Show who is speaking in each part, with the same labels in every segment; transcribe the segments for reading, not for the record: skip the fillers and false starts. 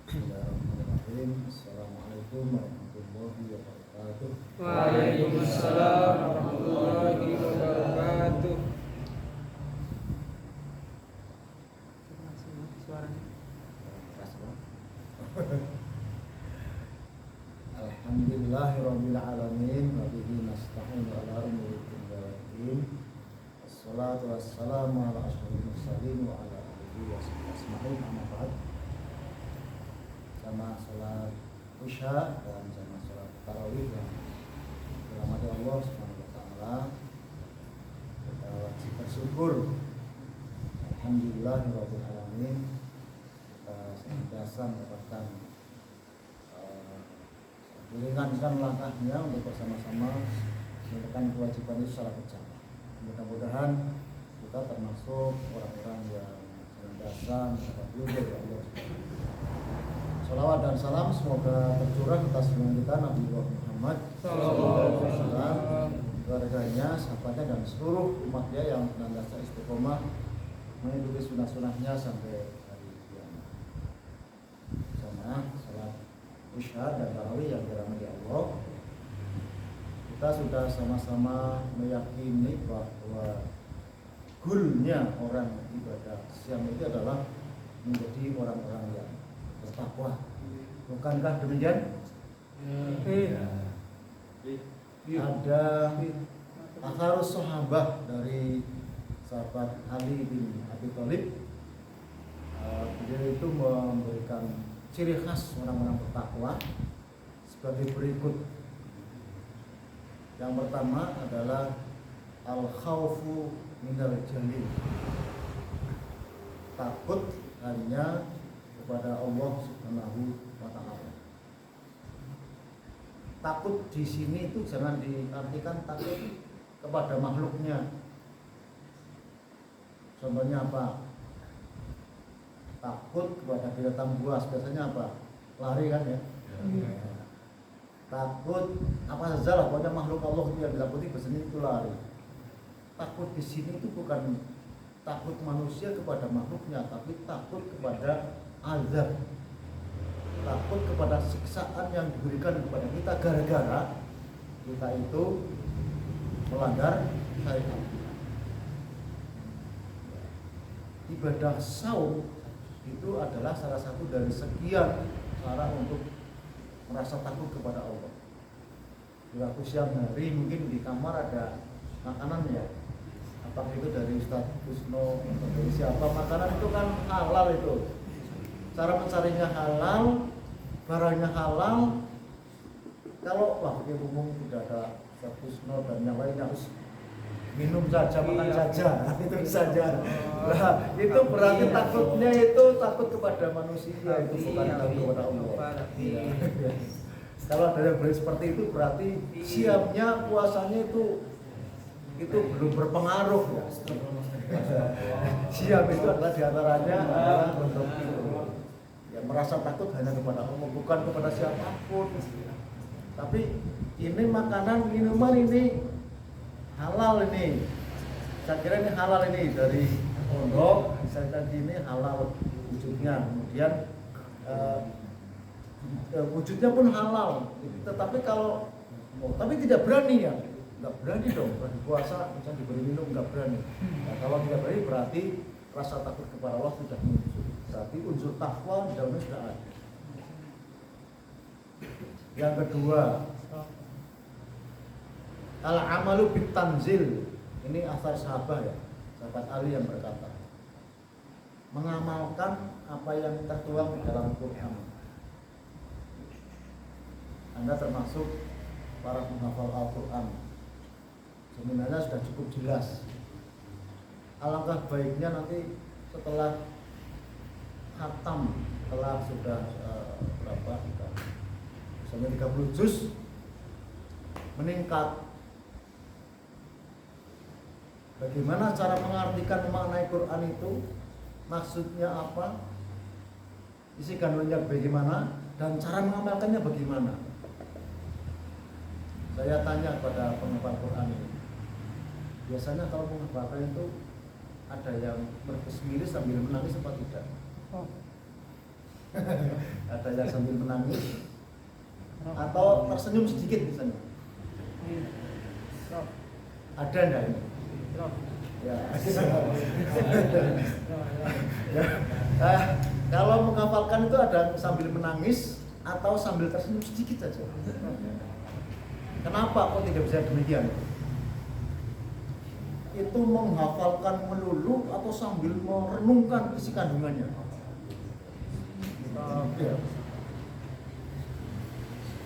Speaker 1: Bismillahirrahmanirrahim. Assalamualaikum warahmatullahi wabarakatuh.
Speaker 2: Waalaikumsalam warahmatullahi wabarakatuh.
Speaker 1: Alhamdulillahirabbil alamin wa bihi nasta'inu ala umuri dunya waddin. Wassalatu wassalamu ala asyrofil mursalin wa ala alihi wa sahbihi ajma'in. Amma ba'd. Sama salat Isya dan sama salat tarawih yang dirahmati Allah Subhanahu wa taala. Kita wajib bersyukur. Alhamdulillahirabbil alamin. Kita senantiasa mendapatkan meringankan langkahnya untuk bersama-sama menunaikan kewajiban itu secara berjamaah. Mudah-mudahan kita termasuk orang-orang yang senantiasa mendapat ridho dari Allah. Salawat dan salam semoga tercurah atas junjungan kita Nabi Muhammad SAW, keluarganya, sahabatnya dan seluruh umatnya yang senantiasa istiqomah mengikuti sunnah-sunnahnya sampai hari kiamat. Jamaah salat Isya dan tarawih yang dirahmati Allah, kita sudah sama-sama meyakini bahwa goalnya orang ibadah siam itu adalah menjadi orang-orang yang bertakwa. Bukankah demikian? Ada atharus sahabah dari sahabat Ali bin Abi Thalib. Beliau itu memberikan ciri khas orang-orang bertakwa sebagai berikut. Yang pertama adalah al-khawfu minal jalil, takut hanya kepada Allah Subhanahu wa taala. Takut di sini itu jangan diartikan takut kepada makhluknya. Contohnya apa? Takut kepada binatang buas, biasanya apa? Lari kan ya? Takut apa saja lah, pokoknya makhluk Allah itu yang ditakuti biasanya itu lari. Takut di sini itu bukan takut manusia kepada makhluknya, tapi takut kepada azab, takut kepada siksaan yang diberikan kepada kita gara-gara kita itu melanggar syariat. Ibadah saum itu adalah salah satu dari sekian cara untuk merasa takut kepada Allah. Di waktu siang hari mungkin di kamar ada makanan ya, apakah itu dari Ustadz Kusno atau dari siapa, makanan itu kan halal itu. Cara mencarinya halal, barangnya halal. Kalau waktu umum tidak ada Ustadz Kusno dan yang lainnya harus minum saja, makan saja, itu saja. Nah, itu berarti takutnya itu takut kepada manusia, itu bukan takut kepada Allah. Kalau ada yang seperti itu berarti siapnya puasanya itu belum berpengaruh ya. Siap itu adalah diantaranya untuk ya, merasa takut hanya kepada Allah, bukan kepada siapapun. Tapi ini makanan, minuman ini halal ini. Saya kira ini halal ini dari pondok, misalkan ini halal wujudnya. Kemudian wujudnya pun halal. Tetapi kalau tapi tidak berani ya. Enggak berani dong, berani puasa, misalnya diberi minum enggak berani. Nah, kalau tidak berani berarti rasa takut kepada Allah sudah muncul. Berarti unsur takwa di dalamnya sudah ada. Yang kedua, al-amalu bit tanzil. Ini asal sahabat ya, sahabat Ali yang berkata, mengamalkan apa yang tertuang di dalam Quran. Anda termasuk para penghafal Al-Quran. Sebenarnya sudah cukup jelas. Alangkah baiknya nanti setelah khatam, setelah sudah berapa? Misalnya 30 juz meningkat. Bagaimana cara mengartikan memaknai Quran itu? Maksudnya apa? Isi kandungannya bagaimana? Dan cara mengamalkannya bagaimana? Saya tanya kepada penghafal Quran ini. Biasanya kalau menghafalkan itu ada yang berbismillah sambil menangis apa tidak? Ada yang sambil menangis atau tersenyum sedikit misalnya. Ada enggak ini? Ya. Ya. Kalau menghafalkan itu ada sambil menangis atau sambil tersenyum sedikit saja. Kenapa kok tidak bisa demikian? Itu menghafalkan melulu atau sambil merenungkan isi kandungannya? Ya.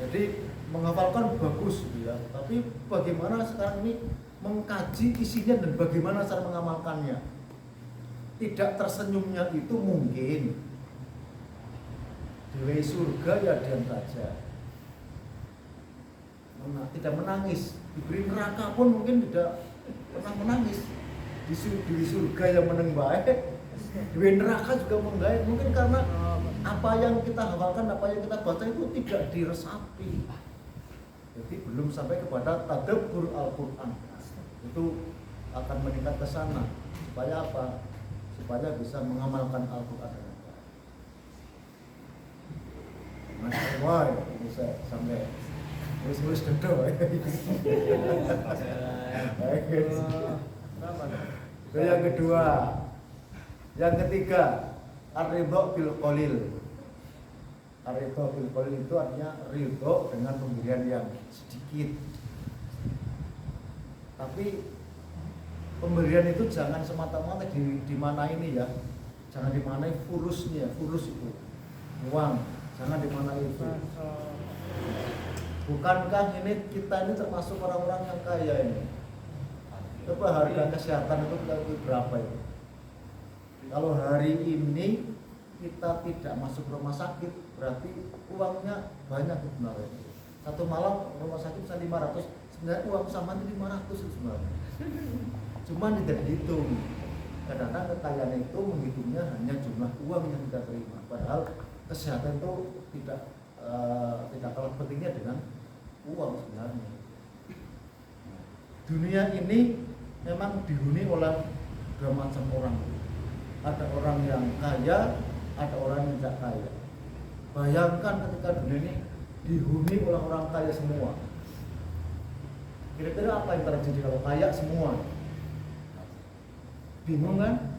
Speaker 1: Jadi menghafalkan bagus ya, tapi bagaimana sekarang ini mengkaji isinya dan bagaimana cara mengamalkannya? Tidak tersenyumnya itu mungkin di surga ya diam saja, tidak menangis. Diberi neraka pun mungkin tidak pernah menangis. Di surga yang meneng baik, di neraka juga menggait. Mungkin karena apa yang kita hafalkan, apa yang kita baca itu tidak diresapi. Jadi belum sampai kepada tadabbur Al-Quran. Itu akan meningkat ke sana. Supaya apa? Supaya bisa mengamalkan Al-Quran. Masya Allah, bisa sampai nulis-nulis gedor. Itu yang kedua. Yang ketiga, ar-ridha bil qalil. Ar-ridha bil qalil itu artinya ridho dengan pemberian yang sedikit. Tapi pemberian itu jangan semata-mata di mana ini ya. Jangan dimanai fulusnya, fulus itu uang, jangan dimanai itu. Bukankah ini kita ini termasuk orang-orang yang kaya ini? Coba harga kesehatan itu berapa itu? Kalau hari ini kita tidak masuk rumah sakit, berarti uangnya banyak sebenarnya. Satu malam rumah sakit bisa 500, sebenarnya uang sama itu 500 sebenarnya. Cuma tidak dihitung. Kadang-kadang kekayaan itu menghitungnya hanya jumlah uang yang kita terima. Padahal kesehatan itu tidak kalah pentingnya dengan uang sebenarnya. Dunia ini memang dihuni oleh dua macam orang. Ada orang yang kaya, ada orang yang tidak kaya. Bayangkan ketika dunia ini dihuni oleh orang kaya semua. Kira-kira apa yang terjadi kalau kaya semua? Bingung kan?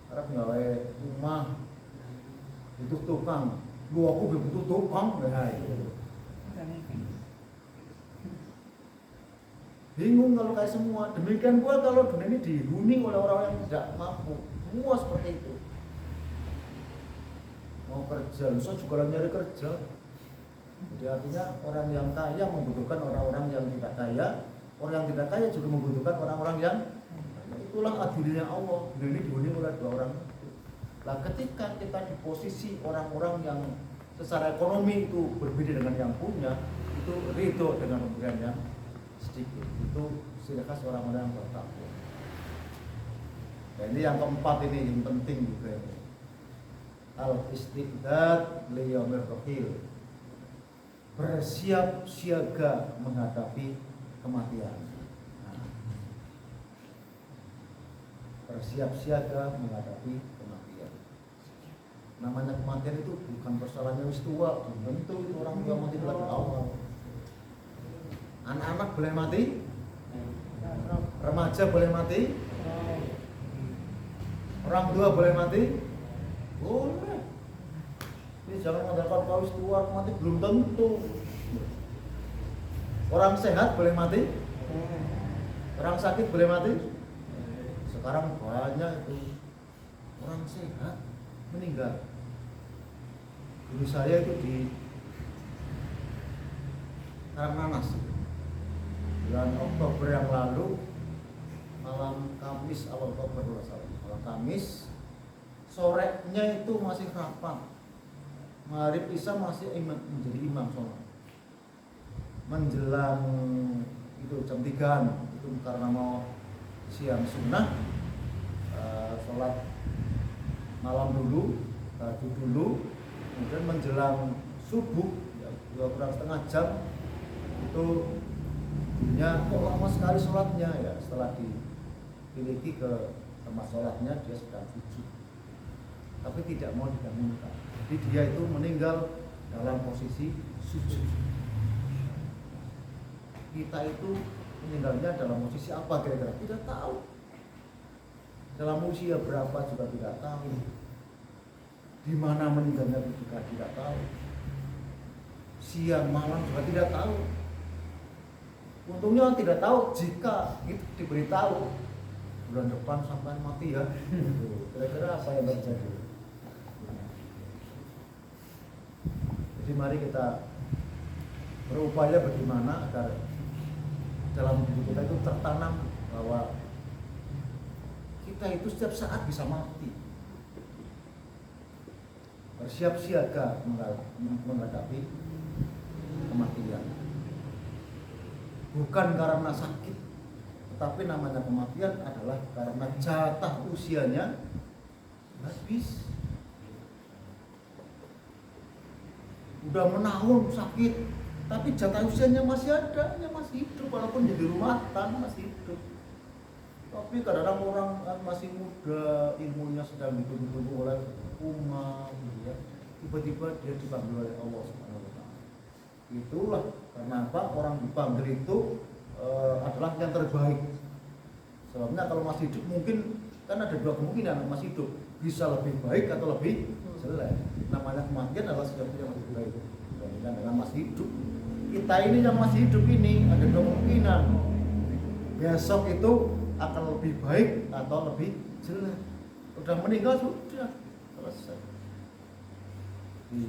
Speaker 1: Harap gawe rumah butuh tukang, lu aku butuh tukang, nah itu. Bingung kalau kayak semua. Demikian pula kalau dunia ini dihuni oleh orang-orang yang tidak mampu, semua seperti itu. Mau kerja, saya juga lagi nyari kerja. Jadi artinya orang yang kaya membutuhkan orang-orang yang tidak kaya, orang yang tidak kaya juga membutuhkan orang-orang yang itulah adilnya Allah. Dunia ini dihuni oleh dua orang. Nah, ketika kita di posisi orang-orang yang secara ekonomi itu berbeda dengan yang punya, itu ridho dengan pemberian yang sedikit. Itu ciri khas orang-orang yang bertakwa. Nah, ini yang keempat ini yang penting juga ini. Al-istidad liyaumir rahil. Bersiap siaga menghadapi kematian. Bersiap siaga menghadapi kematian. Namanya kematian itu bukan persoalannya wis tua, belum tentu itu orang tua mati lebih awal. Anak-anak boleh mati, remaja boleh mati, orang tua boleh mati, boleh. Ini jangan mengandalkan kau wis tua mati, belum tentu. Orang sehat boleh mati, orang sakit boleh mati. Sekarang banyak itu orang sehat meninggal. Guru saya itu di Karangnanas bulan Oktober yang lalu, malam Kamis awal Oktober malam Kamis sorenya itu masih rapat, maghrib isya masih menjadi imam sholat. Menjelang itu jam 3-an itu karena mau siang sunnah, sholat malam dulu, tahajud dulu, kemudian menjelang subuh ya, kurang setengah jam itu ya kok lama sekali sholatnya ya. Setelah dipiliki ke tempat sholatnya dia sedang sujud. tapi tidak mau dibangunkan. Jadi dia itu meninggal dalam posisi sujud. Kita itu meninggalnya dalam posisi apa kira-kira? Tidak tahu. Dalam usia berapa juga tidak tahu. Di mana meninggalnya juga tidak tahu. Siang malam juga tidak tahu. Untungnya tidak tahu jika itu diberitahu bulan depan sampai mati ya. Kira-kira apa yang terjadi? Jadi mari kita berupaya bagaimana agar dalam diri kita itu tertanam bahwa kita itu setiap saat bisa mati. Bersiap siaga menghadapi kematian. Bukan karena sakit, tetapi namanya kematian adalah karena jatah usianya habis. Udah menahun sakit, tapi jatah usianya masih ada, masih hidup walaupun jadi rumatan masih hidup. Tapi kadang-kadang orang masih muda, ilmunya sedang ditunggu-tunggu oleh umat, ya. Tiba-tiba dia dipanggil oleh Allah Subhanahu wa Ta'ala. Itulah karena apa? Orang dipanggil itu adalah yang terbaik. Sebabnya kalau masih hidup mungkin kan ada dua kemungkinan, masih hidup bisa lebih baik atau lebih jelek. Namanya kematian adalah sesuatu yang lebih baik dibandingkan dengan masih hidup. Kita ini yang masih hidup ini ada dua kemungkinan. Besok itu akan lebih baik atau lebih jelek. Udah meninggal sudah selesai. Di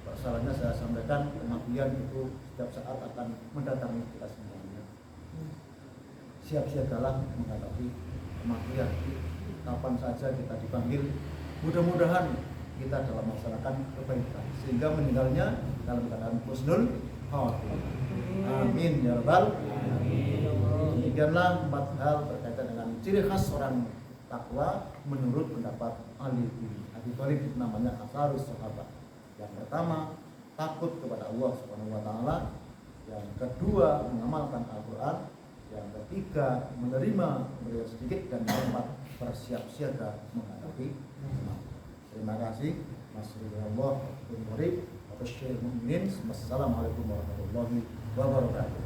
Speaker 1: masalahnya saya sampaikan kematian itu setiap saat akan mendatangi kita semuanya. Siap-siagalah menghadapi kematian. Kapan saja kita dipanggil, mudah-mudahan kita dalam melaksanakan kebaikan sehingga meninggalnya dalam keadaan husnul khotimah. Amin ya rabbal alamin. Demikianlah 4 hal berkaitan dengan ciri khas orang takwa menurut pendapat Ali bin Abi Thalib, namanya asarus sahabat. Yang pertama, takut kepada Allah Subhanahu wa Ta'ala. Yang kedua, mengamalkan Al-Quran. Yang ketiga, menerima beliau sedikit. Dan yang keempat, bersiap siaga menghadapi kematian. Terima kasih. Masya-Allah. Wassalamualaikum warahmatullahi wabarakatuh.